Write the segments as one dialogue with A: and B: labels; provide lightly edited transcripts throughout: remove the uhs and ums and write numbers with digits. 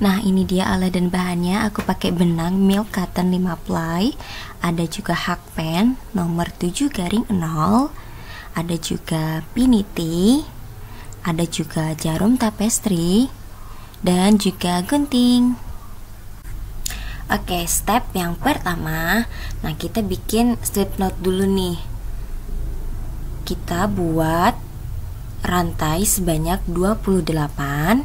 A: Nah, ini dia alat dan bahannya. Aku pakai benang milk cotton 5 ply, ada juga hakpen nomor 7/0, ada juga piniti, ada juga jarum tapestri, dan juga gunting. Oke, step yang pertama, nah kita bikin slip knot dulu nih. Kita buat rantai sebanyak 28.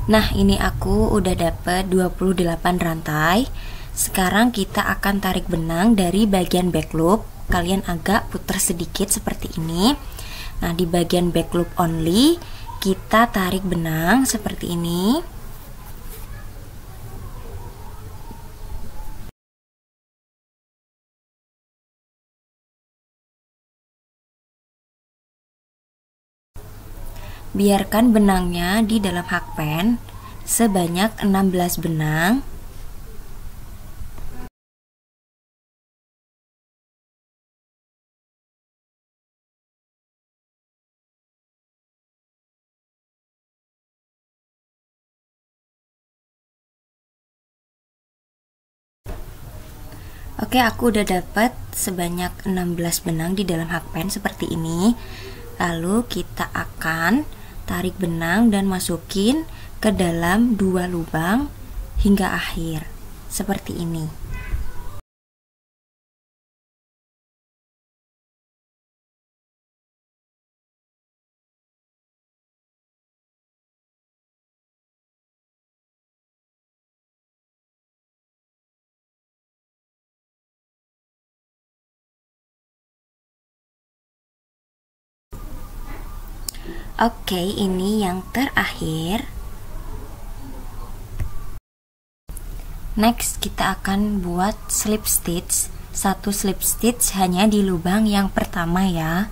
A: Nah, ini aku udah dapet 28 rantai. Sekarang kita akan tarik benang dari bagian back loop. Kalian agak putar sedikit seperti ini. Nah, di bagian back loop only, kita tarik benang seperti ini. Biarkan benangnya di dalam hakpen sebanyak 16 benang. Oke, aku udah dapat sebanyak 16 benang di dalam hakpen seperti ini. Lalu kita akan tarik benang dan masukin ke dalam 2 lubang hingga akhir seperti ini. Oke, ini yang terakhir. Next, kita akan buat slip stitch. Satu slip stitch hanya di lubang yang pertama ya.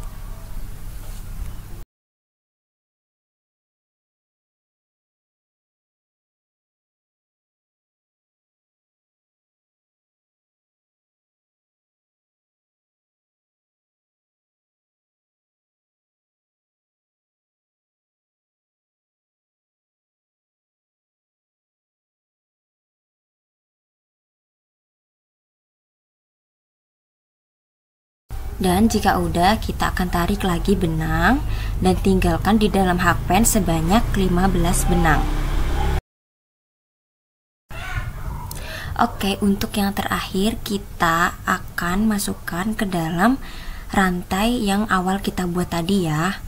A: Dan jika udah, kita akan tarik lagi benang dan tinggalkan di dalam hakpen sebanyak 15 benang. Oke, untuk yang terakhir kita akan masukkan ke dalam rantai yang awal kita buat tadi ya.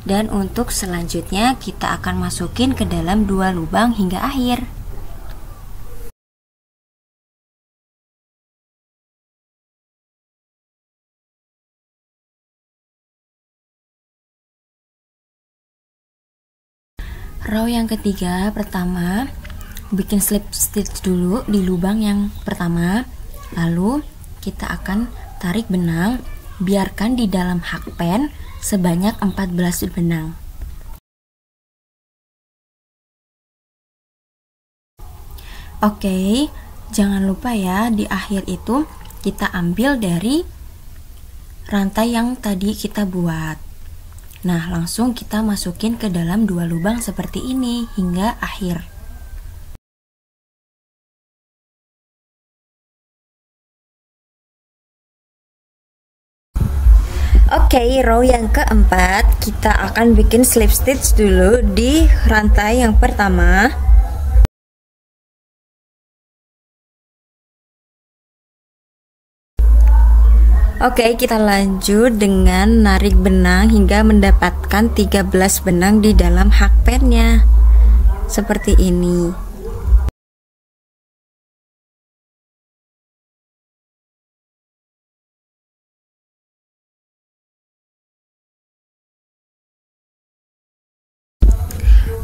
A: Dan untuk selanjutnya kita akan masukin ke dalam 2 lubang hingga akhir. Row yang ketiga, pertama bikin slip stitch dulu di lubang yang pertama. Lalu kita akan tarik benang, biarkan di dalam hakpen sebanyak 14 benang. Oke, jangan lupa ya, di akhir itu kita ambil dari rantai yang tadi kita buat. Nah, langsung kita masukin ke dalam 2 lubang seperti ini hingga akhir. Oke, row yang keempat kita akan bikin slip stitch dulu di rantai yang pertama. Oke, kita lanjut dengan narik benang hingga mendapatkan 13 benang di dalam hakpennya. Seperti ini.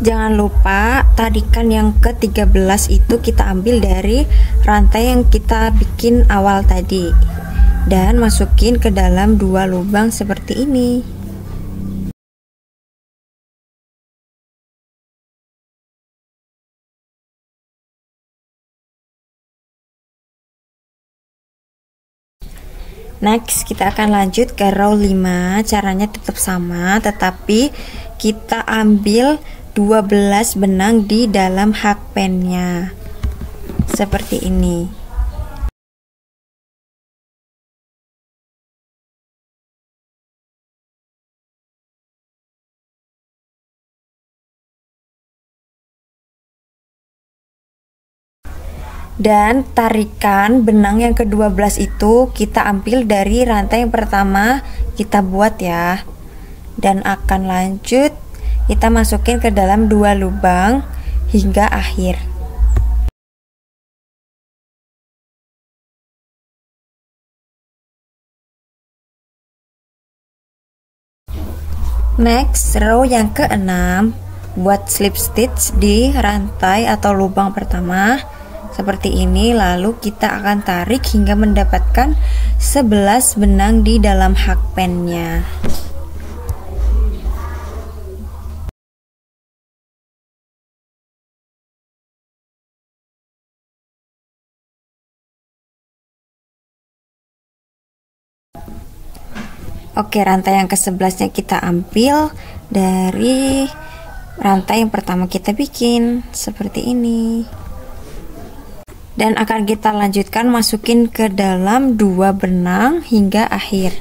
A: Jangan lupa tarikan yang ke-13 itu kita ambil dari rantai yang kita bikin awal tadi. Dan masukin ke dalam 2 lubang seperti ini. Next, kita akan lanjut ke row 5. Caranya tetap sama, tetapi kita ambil 12 benang di dalam hakpennya. Seperti ini. Dan tarikan benang yang ke-12 itu kita ambil dari rantai yang pertama kita buat ya. Dan akan lanjut kita masukin ke dalam 2 lubang hingga akhir. Next, row yang ke-6, buat slip stitch di rantai atau lubang pertama seperti ini, lalu kita akan tarik hingga mendapatkan 11 benang di dalam hakpennya. Oke, rantai yang ke-11 nya kita ambil dari rantai yang pertama kita bikin seperti ini. Dan akan kita lanjutkan masukin ke dalam 2 benang hingga akhir.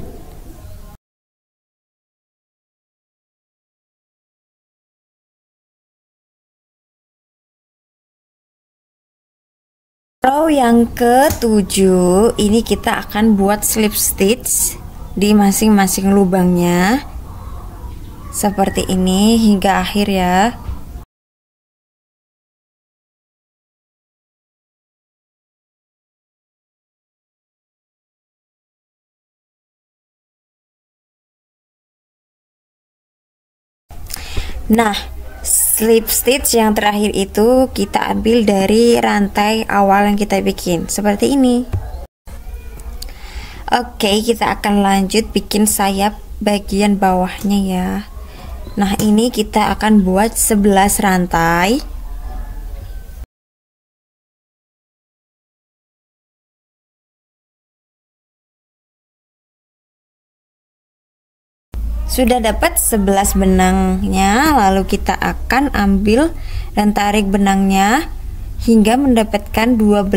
A: Row yang ke-7 ini kita akan buat slip stitch di masing-masing lubangnya seperti ini hingga akhir ya. Nah, slip stitch yang terakhir itu kita ambil dari rantai awal yang kita bikin seperti ini. Oke, kita akan lanjut bikin sayap bagian bawahnya ya. Nah, ini kita akan buat 11 rantai. Sudah dapat 11 benangnya, lalu kita akan ambil dan tarik benangnya hingga mendapatkan 12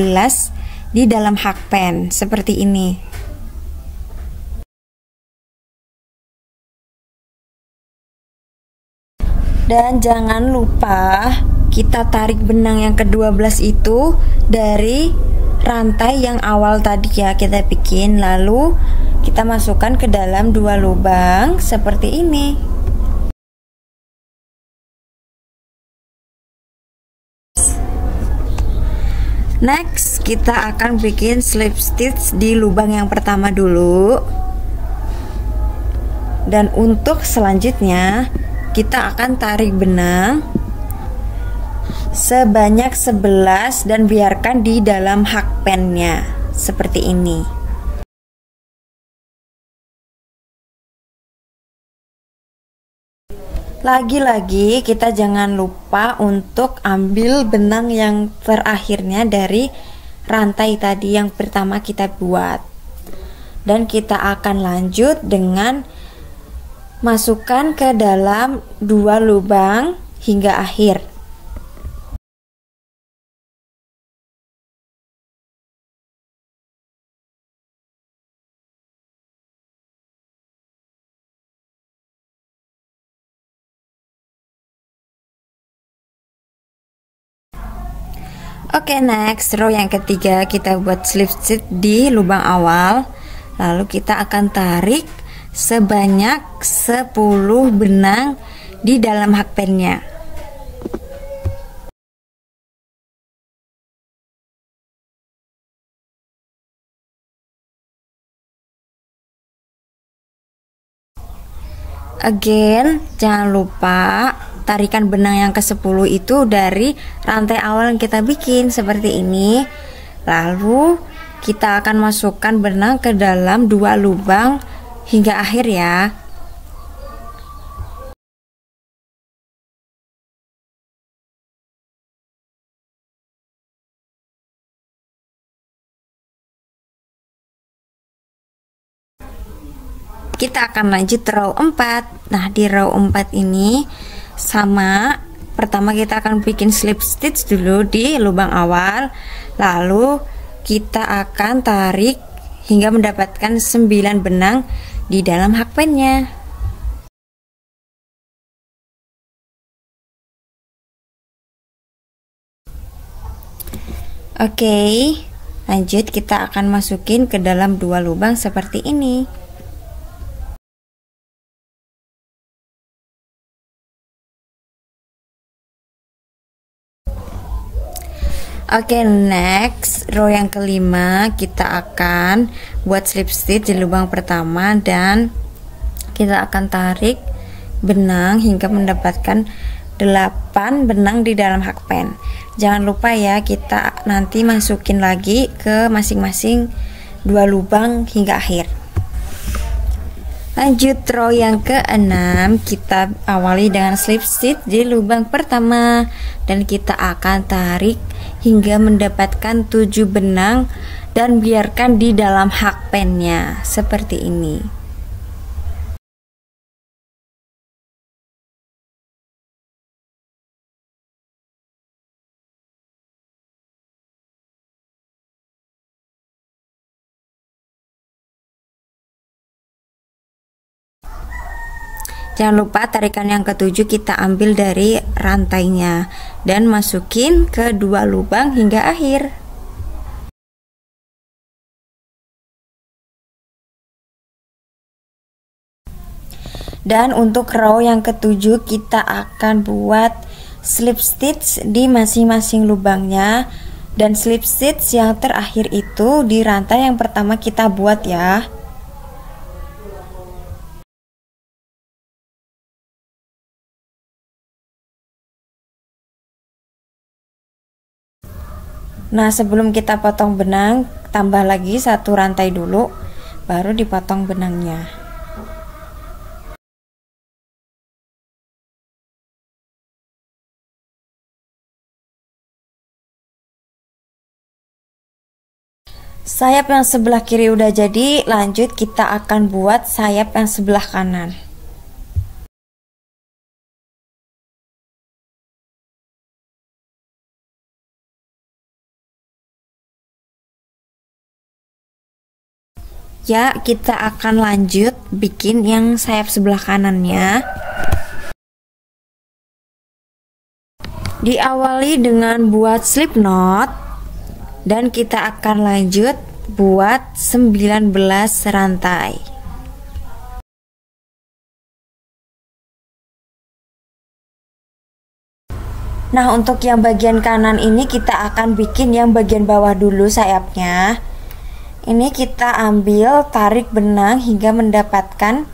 A: di dalam hakpen seperti ini. Dan jangan lupa kita tarik benang yang ke-12 itu dari rantai yang awal tadi ya kita bikin, lalu kita masukkan ke dalam 2 lubang seperti ini. Next, kita akan bikin slip stitch di lubang yang pertama dulu. Dan untuk selanjutnya kita akan tarik benang sebanyak 11 dan biarkan di dalam hakpennya seperti ini. Lagi-lagi kita jangan lupa untuk ambil benang yang terakhirnya dari rantai tadi yang pertama kita buat. Dan kita akan lanjut dengan masukkan ke dalam 2 lubang hingga akhir. Oke, next row yang ketiga kita buat slip stitch di lubang awal, lalu kita akan tarik sebanyak 10 benang di dalam hakpennya. Again, jangan lupa tarikan benang yang ke-10 itu dari rantai awal yang kita bikin seperti ini. Lalu kita akan masukkan benang ke dalam 2 lubang hingga akhir ya. kita akan lanjut row 4. Nah, di row 4 ini sama, pertama kita akan bikin slip stitch dulu di lubang awal, lalu kita akan tarik hingga mendapatkan 9 benang di dalam hakpennya. Oke, lanjut kita akan masukin ke dalam 2 lubang seperti ini. Oke, next row yang kelima kita akan buat slip stitch di lubang pertama dan kita akan tarik benang hingga mendapatkan 8 benang di dalam hakpen. Jangan lupa ya, kita nanti masukin lagi ke masing-masing 2 lubang hingga akhir. Lanjut row yang ke-6, kita awali dengan slip stitch di lubang pertama dan kita akan tarik hingga mendapatkan 7 benang dan biarkan di dalam hakpennya seperti ini. Jangan lupa tarikan yang ketujuh kita ambil dari rantainya dan masukin ke 2 lubang hingga akhir. Dan untuk row yang ketujuh kita akan buat slip stitch di masing-masing lubangnya, dan slip stitch yang terakhir itu di rantai yang pertama kita buat ya. Nah, sebelum kita potong benang, tambah lagi 1 rantai dulu, baru dipotong benangnya. Sayap yang sebelah kiri udah jadi, lanjut kita akan buat sayap yang sebelah kanan. Ya, kita akan lanjut bikin yang sayap sebelah kanannya. Diawali dengan buat slip knot dan kita akan lanjut buat 19 rantai. Nah, untuk yang bagian kanan ini kita akan bikin yang bagian bawah dulu sayapnya. Ini kita ambil, tarik benang hingga mendapatkan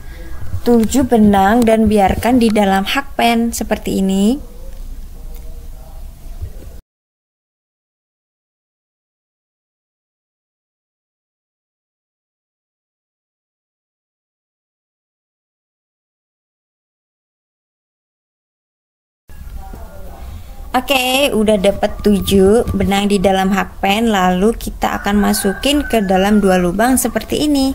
A: 7 benang dan biarkan di dalam hakpen seperti ini. Oke, udah dapat 7 benang di dalam hakpen, lalu kita akan masukin ke dalam 2 lubang seperti ini.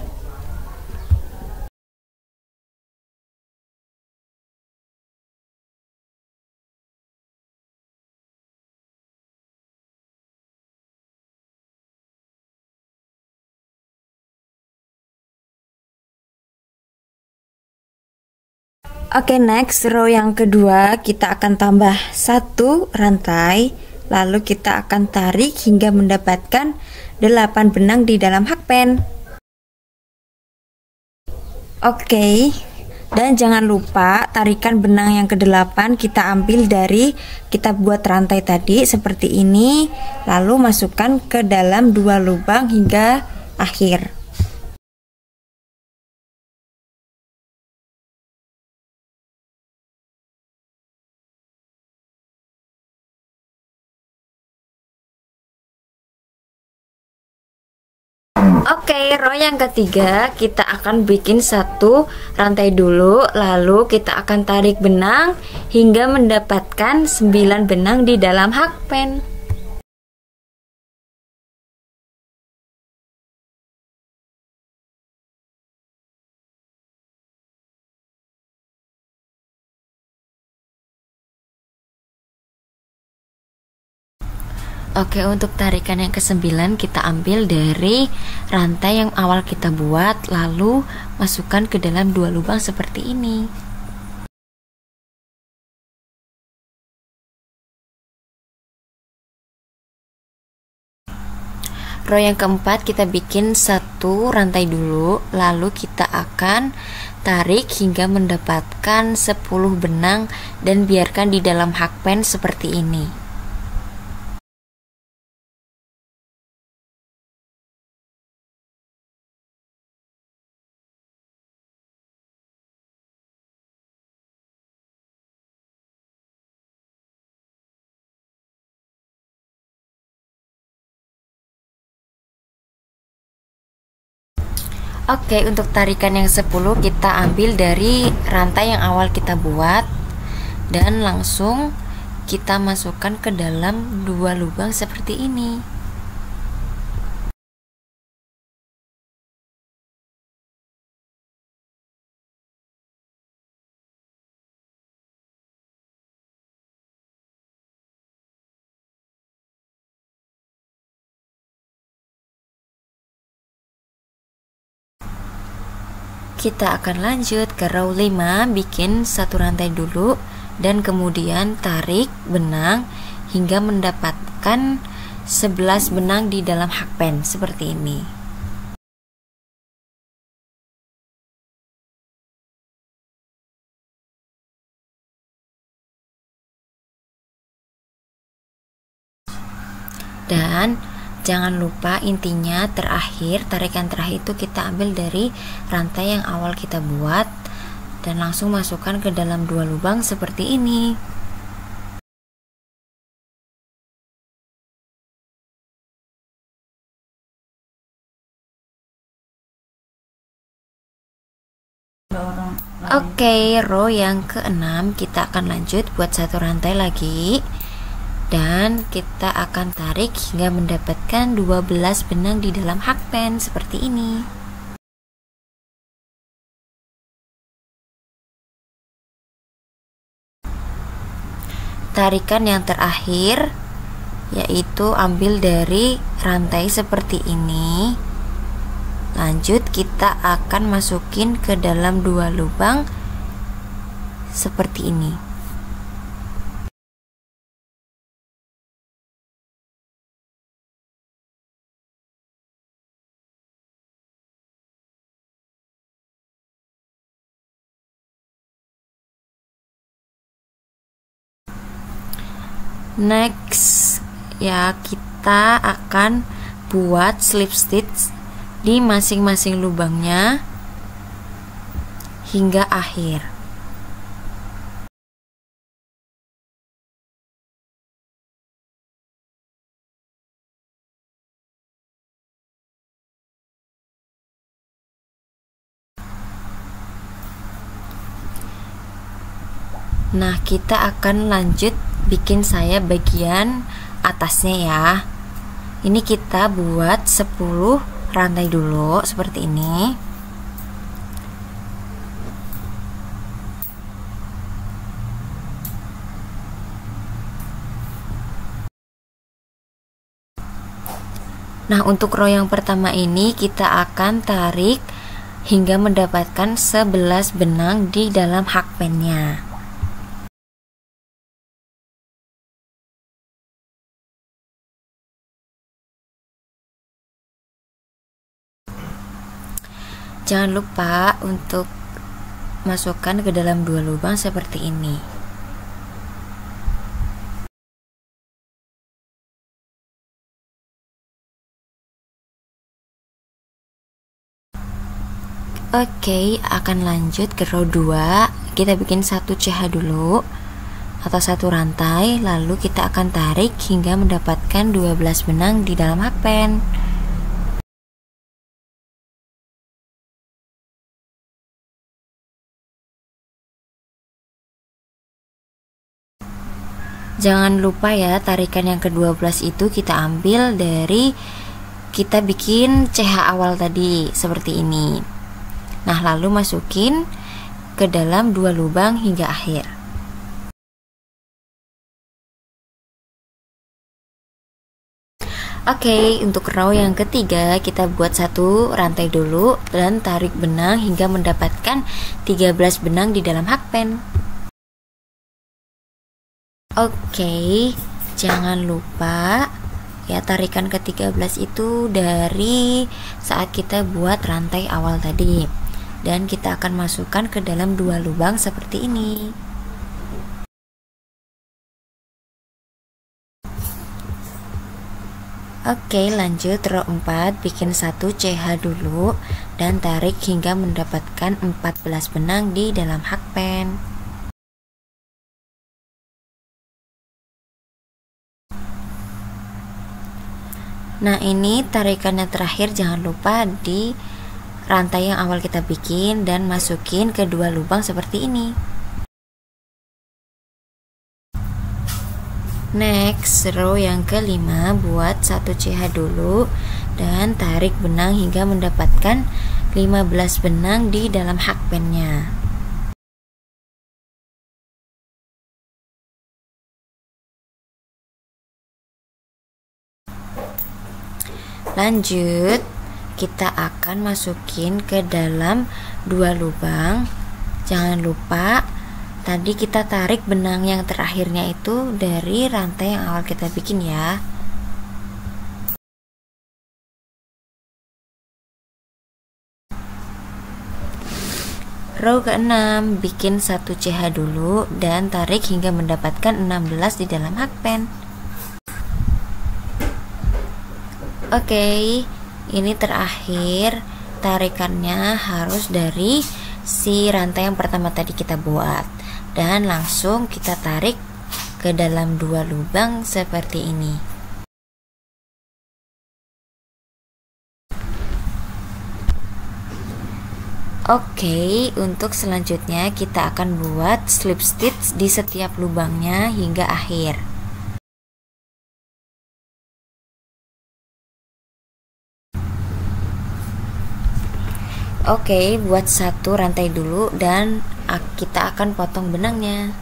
A: Oke, next row yang kedua kita akan tambah 1 rantai, lalu kita akan tarik hingga mendapatkan 8 benang di dalam hakpen. Oke, dan jangan lupa tarikan benang yang ke-8 kita ambil dari kita buat rantai tadi seperti ini, lalu masukkan ke dalam 2 lubang hingga akhir. Oke, row yang ketiga kita akan bikin 1 rantai dulu, lalu kita akan tarik benang hingga mendapatkan 9 benang di dalam hakpen. Oke, untuk tarikan yang ke-9 kita ambil dari rantai yang awal kita buat, lalu masukkan ke dalam 2 lubang seperti ini. Row yang keempat kita bikin 1 rantai dulu, lalu kita akan tarik hingga mendapatkan 10 benang dan biarkan di dalam hakpen seperti ini. Oke, untuk tarikan yang 10 kita ambil dari rantai yang awal kita buat dan langsung kita masukkan ke dalam 2 lubang seperti ini. Kita akan lanjut ke row 5, bikin 1 rantai dulu dan kemudian tarik benang hingga mendapatkan 11 benang di dalam hakpen seperti ini. Dan jangan lupa intinya terakhir, tarikan terakhir itu kita ambil dari rantai yang awal kita buat dan langsung masukkan ke dalam 2 lubang seperti ini. Oke, row yang ke-6 kita akan lanjut buat 1 rantai lagi. Dan kita akan tarik hingga mendapatkan 12 benang di dalam hakpen seperti ini. Tarikan yang terakhir yaitu ambil dari rantai seperti ini. Lanjut kita akan masukin ke dalam 2 lubang seperti ini. Next ya, kita akan buat slip stitch di masing-masing lubangnya hingga akhir. Nah, kita akan lanjut bikin saya bagian atasnya ya. Ini kita buat 10 rantai dulu seperti ini. Nah, untuk row yang pertama ini kita akan tarik hingga mendapatkan 11 benang di dalam hakpennya. Jangan lupa untuk masukkan ke dalam 2 lubang seperti ini. Oke, akan lanjut ke row 2. Kita bikin 1 CH dulu atau 1 rantai, lalu kita akan tarik hingga mendapatkan 12 benang di dalam hakpen. Jangan lupa ya, tarikan yang ke-12 itu kita ambil dari kita bikin CH awal tadi seperti ini. Nah, lalu masukin ke dalam 2 lubang hingga akhir. Oke, untuk row yang ketiga kita buat satu rantai dulu dan tarik benang hingga mendapatkan 13 benang di dalam hakpen. Oke, jangan lupa ya tarikan ke-13 itu dari saat kita buat rantai awal tadi. Dan kita akan masukkan ke dalam 2 lubang seperti ini. Oke, lanjut row 4, bikin 1 CH dulu dan tarik hingga mendapatkan 14 benang di dalam hakpen. Nah, ini tarikannya terakhir, jangan lupa di rantai yang awal kita bikin dan masukin ke 2 lubang seperti ini. Next, row yang kelima, buat 1 CH dulu dan tarik benang hingga mendapatkan 15 benang di dalam hakpennya. Lanjut, kita akan masukin ke dalam 2 lubang. Jangan lupa tadi kita tarik benang yang terakhirnya itu dari rantai yang awal kita bikin ya. Row ke-6, bikin 1 CH dulu dan tarik hingga mendapatkan 16 di dalam hakpen. Oke, ini terakhir, tarikannya harus dari si rantai yang pertama tadi kita buat dan langsung kita tarik ke dalam 2 lubang seperti ini. Oke, untuk selanjutnya kita akan buat slip stitch di setiap lubangnya hingga akhir. Oke, buat 1 rantai dulu dan kita akan potong benangnya.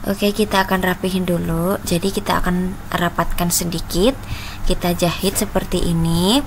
A: Oke, kita akan rapihin dulu. Jadi kita akan rapatkan sedikit. Kita jahit seperti ini.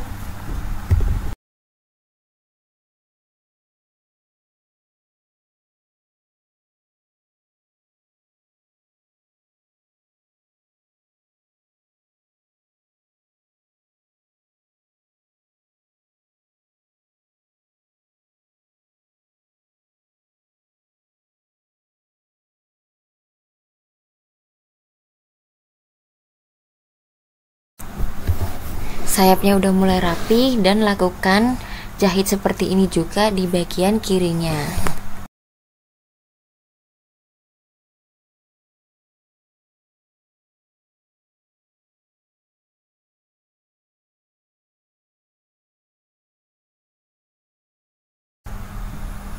A: Sayapnya udah mulai rapi dan lakukan jahit seperti ini juga di bagian kirinya.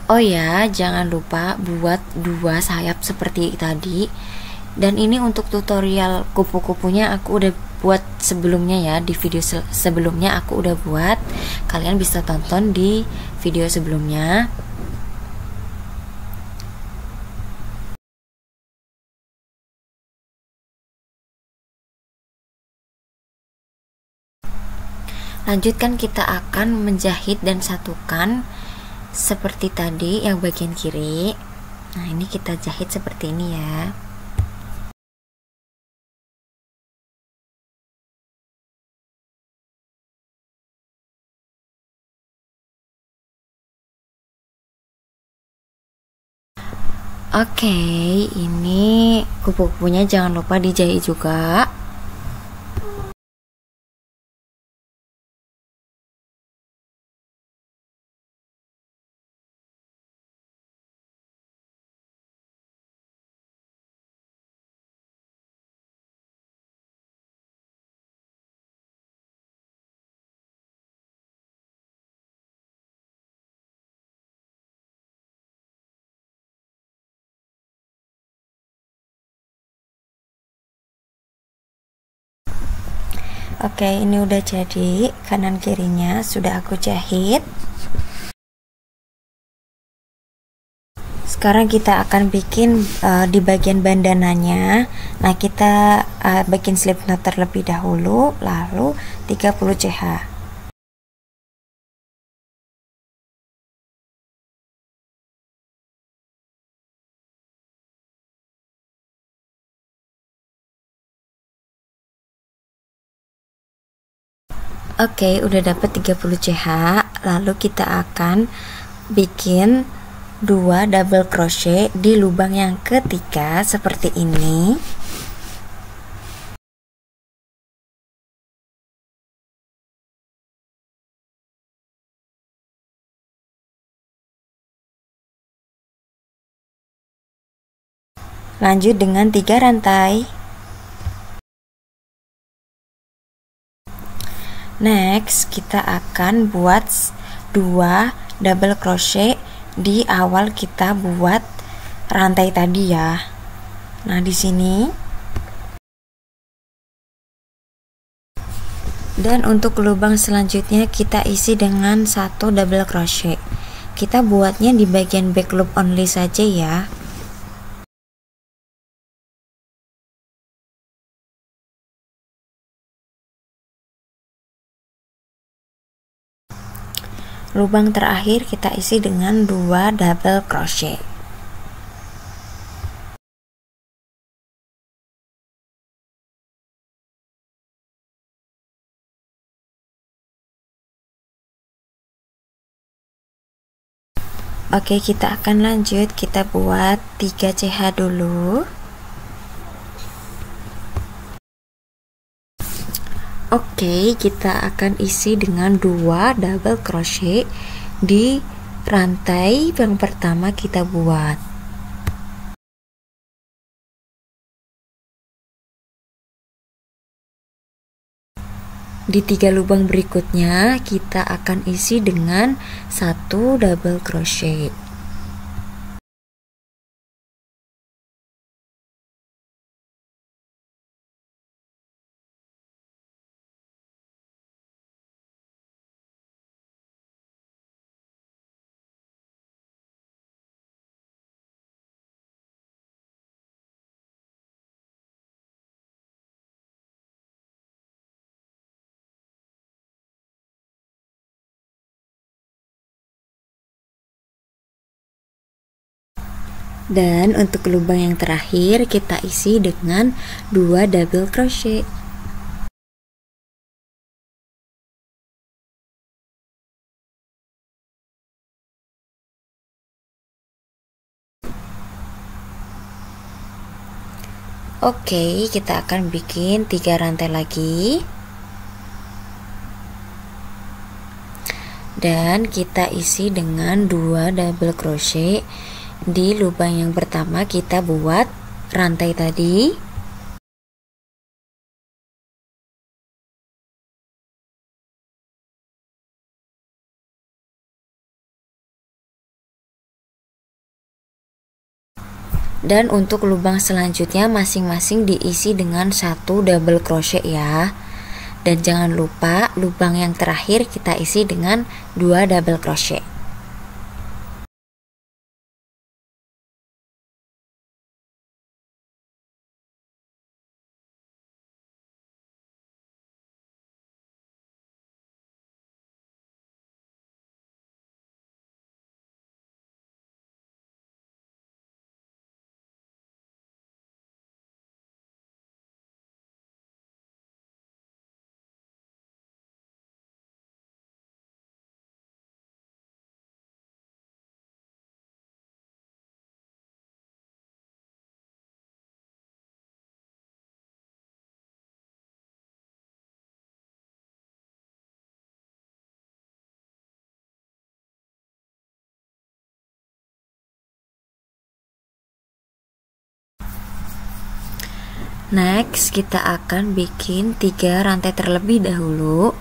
A: Oh ya, jangan lupa buat 2 sayap seperti tadi. Dan ini untuk tutorial kupu-kupunya aku udah buat sebelumnya ya, di video sebelumnya aku udah buat. Kalian bisa tonton di video sebelumnya. Lanjutkan, kita akan menjahit dan satukan seperti tadi yang bagian kiri. Nah, ini kita jahit seperti ini ya. Oke, ini kupu-kupunya jangan lupa dijahit juga. Oke, ini udah jadi, kanan kirinya sudah aku jahit. Sekarang kita akan bikin di bagian bandananya. Nah, kita bikin slip knot terlebih dahulu, lalu 30 CH. Oke, udah dapat 30 CH. Lalu kita akan bikin 2 double crochet di lubang yang ketiga seperti ini. Lanjut dengan 3 rantai. Next, kita akan buat 2 double crochet di awal kita buat rantai tadi ya. Nah, di sini. Dan untuk lubang selanjutnya kita isi dengan 1 double crochet. Kita buatnya di bagian back loop only saja ya. Lubang terakhir kita isi dengan 2 double crochet. Oke, kita akan lanjut, kita buat 3 CH dulu. Oke, kita akan isi dengan 2 double crochet di rantai yang pertama kita buat. Di 3 lubang berikutnya kita akan isi dengan 1 double crochet. Dan untuk lubang yang terakhir kita isi dengan 2 double crochet. Oke, kita akan bikin 3 rantai lagi. Dan kita isi dengan 2 double crochet di lubang yang pertama kita buat rantai tadi. Dan untuk lubang selanjutnya masing-masing diisi dengan 1 double crochet ya. Dan jangan lupa lubang yang terakhir kita isi dengan 2 double crochet. Next, kita akan bikin 3 rantai terlebih dahulu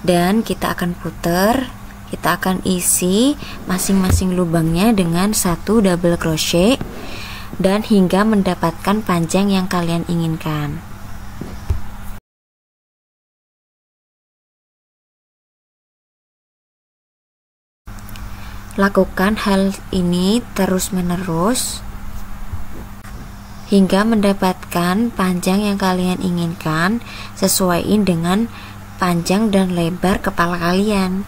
A: dan kita akan putar. Kita akan isi masing-masing lubangnya dengan 1 double crochet dan hingga mendapatkan panjang yang kalian inginkan. Lakukan hal ini terus-menerus hingga mendapatkan panjang yang kalian inginkan, sesuaiin dengan panjang dan lebar kepala kalian.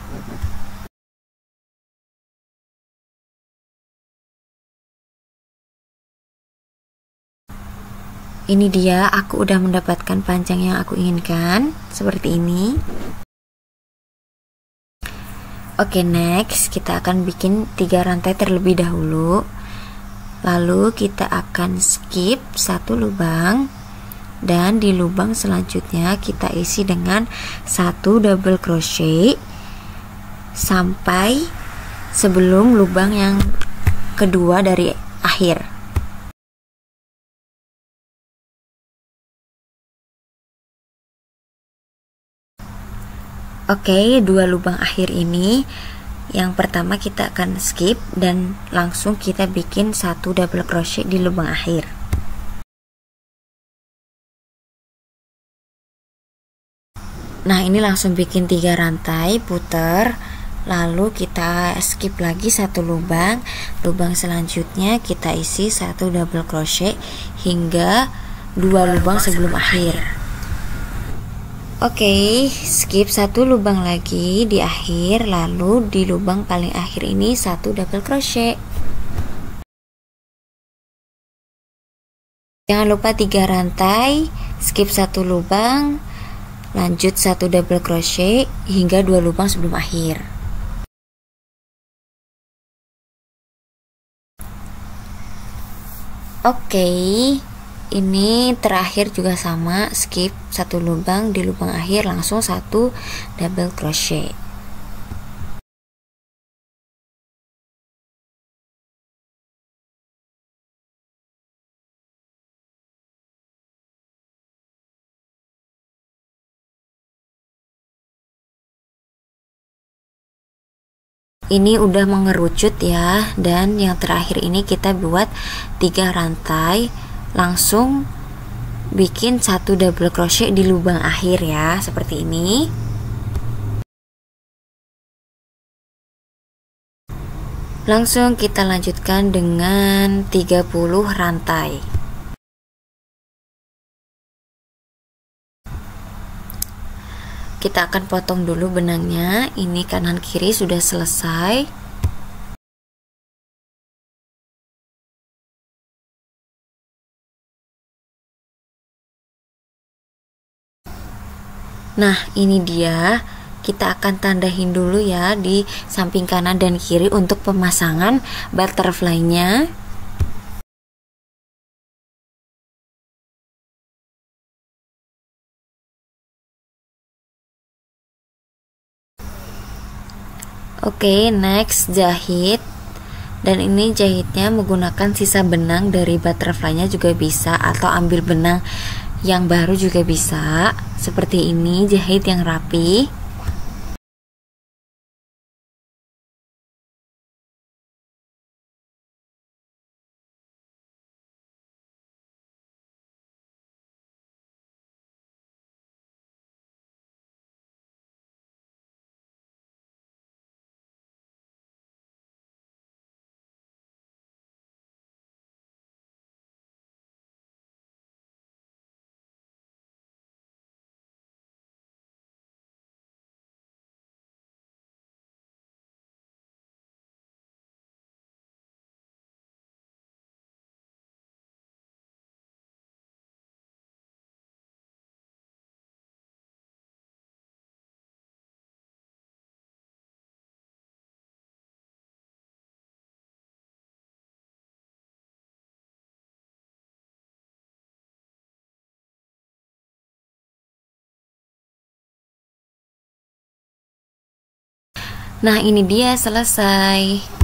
A: Ini dia, aku udah mendapatkan panjang yang aku inginkan, seperti ini. Oke, next kita akan bikin 3 rantai terlebih dahulu. Lalu kita akan skip 1 lubang, dan di lubang selanjutnya kita isi dengan 1 double crochet sampai sebelum lubang yang kedua dari akhir. Oke, 2 lubang akhir ini yang pertama kita akan skip dan langsung kita bikin 1 double crochet di lubang akhir. Nah, ini langsung bikin 3 rantai puter, lalu kita skip lagi 1 lubang. Lubang selanjutnya kita isi 1 double crochet hingga 2 lubang sebelum akhir. Oke, skip 1 lubang lagi di akhir, lalu di lubang paling akhir ini 1 double crochet. Jangan lupa 3 rantai, skip 1 lubang, lanjut 1 double crochet hingga 2 lubang sebelum akhir. Oke, ini terakhir juga sama, skip 1 lubang, di lubang akhir langsung 1 double crochet. Ini udah mengerucut ya, dan yang terakhir ini kita buat 3 rantai, langsung bikin 1 double crochet di lubang akhir ya, seperti ini. Langsung kita lanjutkan dengan 30 rantai. Kita akan potong dulu benangnya. Ini kanan kiri sudah selesai. Nah, ini dia. Kita akan tandain dulu ya di samping kanan dan kiri untuk pemasangan butterfly-nya. Oke, next jahit. Dan ini jahitnya menggunakan sisa benang dari butterfly-nya juga bisa, atau ambil benang yang baru juga bisa. Seperti ini, jahit yang rapi. Nah, ini dia selesai.